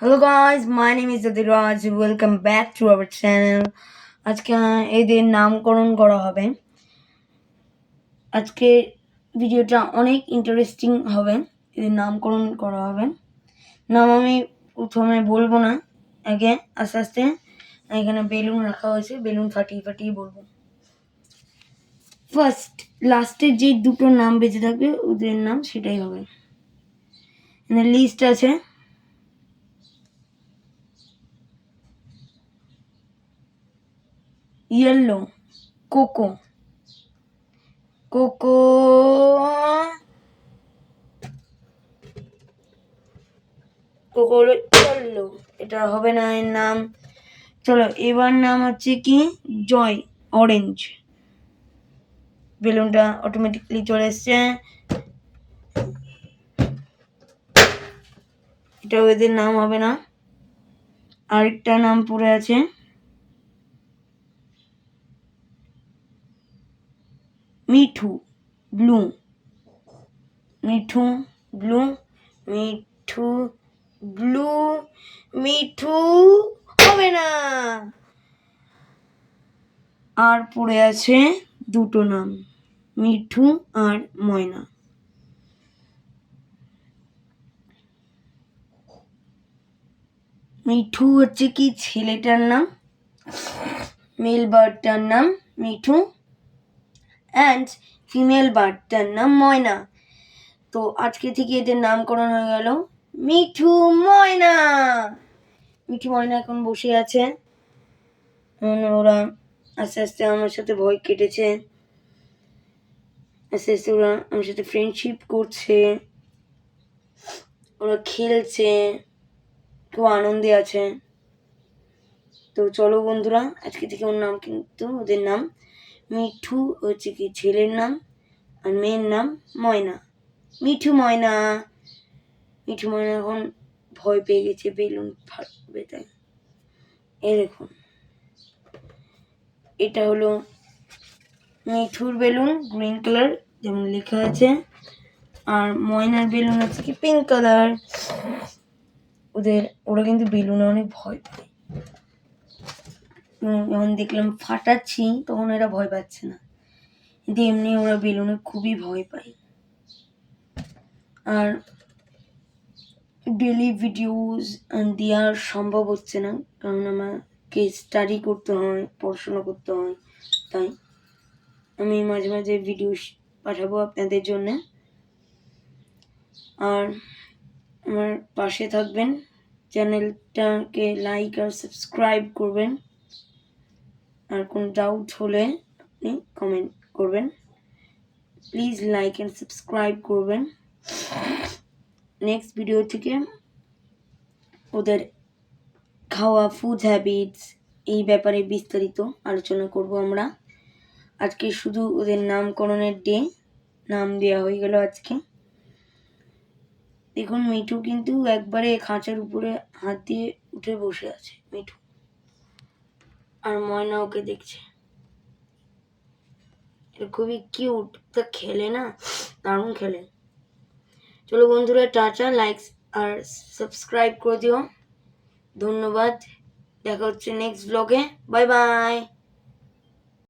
Hello guys, my name is Adiraj. Welcome back to our channel. আজকে এদের নামকরণ করা হবে। আজকে ভিডিওটা অনেক ইন্টারেস্টিং হবে। এদের নামকরণ করা হবে। নাম আমি প্রথমে বলবো না, আগে আস্তে আস্তে এখানে বেলুন রাখা হয়েছে, বেলুন ফাটিয়ে ফাটিয়ে বলবো। ফার্স্ট লাস্টে যে দুটো নাম বেঁচে থাকবে ওদের নাম সেটাই হবে। এখানে লিস্ট আছে। Yellow, Coco, Coco, Coco হলো yellow, এটা হবে না এর নাম। চলো এবার নাম হচ্ছে কি জয়, অরেঞ্জ। বেলুনটা অটোমেটিকলি চলে এসছে। এটা ওদের নাম হবে না। আরেকটা নাম পড়ে আছে Mithu, blue, Mithu blue, Mithu blue, Mithu হবে না। আর পড়ে আছে দুটো নাম, মিঠু আর ময়না। মিঠু হচ্ছে কি ছেলেটার নাম, মেল বার্ডটার নাম মিঠু অ্যান্ড ফিমেল বার্ডটার নাম ময়না। তো আজকে থেকে এদের নামকরণ হয়ে গেল মিঠু ময়না। মিঠু ময়না এখন বসে আছে। ওরা আস্তে আস্তে আমার সাথে ভয় কেটেছে, আস্তে আস্তে ওরা আমার সাথে ফ্রেন্ডশিপ করছে, ওরা খেলছে, খুব আনন্দে আছে। তো চলো বন্ধুরা, আজকে থেকে ওর নাম কিন্তু ওদের নাম মিঠু হচ্ছে কি ছেলের নাম আর মেয়ের নাম ময়না। মিঠু ময়না। মিঠু ময়না এখন ভয় পেয়ে গেছে, বেলুন ফাটবে তাই। এই দেখুন, এটা হলো মিঠুর বেলুন, গ্রিন কালার যেমন লেখা আছে, আর ময়নার বেলুন আছে কি পিঙ্ক কালার। ওরা কিন্তু বেলুনে অনেক ভয় পায়। যখন দেখলাম ফাটাচ্ছি তখন এরা ভয় পাচ্ছে না, কিন্তু এমনি ওরা বেলুনে খুবই ভয় পায়। আর ডেলি ভিডিওস দেওয়া সম্ভব হচ্ছে না, কারণ আমাকে স্টাডি করতে হয়, পড়াশোনা করতে হয়, তাই আমি মাঝে মাঝে ভিডিও পাঠাবো আপনাদের জন্য। আর আমার পাশে থাকবেন, চ্যানেলটাকে লাইক আর সাবস্ক্রাইব করবেন। আর কোনো ডাউট হলে আপনি কমেন্ট করবেন, প্লিজ লাইক অ্যান্ড সাবস্ক্রাইব করবেন। নেক্সট ভিডিও থেকে ওদের খাওয়া, ফুড হ্যাবিটস এই ব্যাপারে বিস্তারিত আলোচনা করব আমরা। আজকে শুধু ওদের নামকরণের ডে, নাম দেওয়া হয়ে গেল আজকে। দেখুন মিঠু কিন্তু একবারে খাঁচার উপরে হাত দিয়ে উঠে বসে আছে মিঠু, আর ময়না ওকে দেখছে। এটা খুবই কিউট, তা খেলে না, দারুণ খেলে। চলো বন্ধুরা, টাটা, লাইক আর সাবস্ক্রাইব করে দিও। ধন্যবাদ, দেখা হচ্ছে নেক্সট ব্লগে। Bye bye.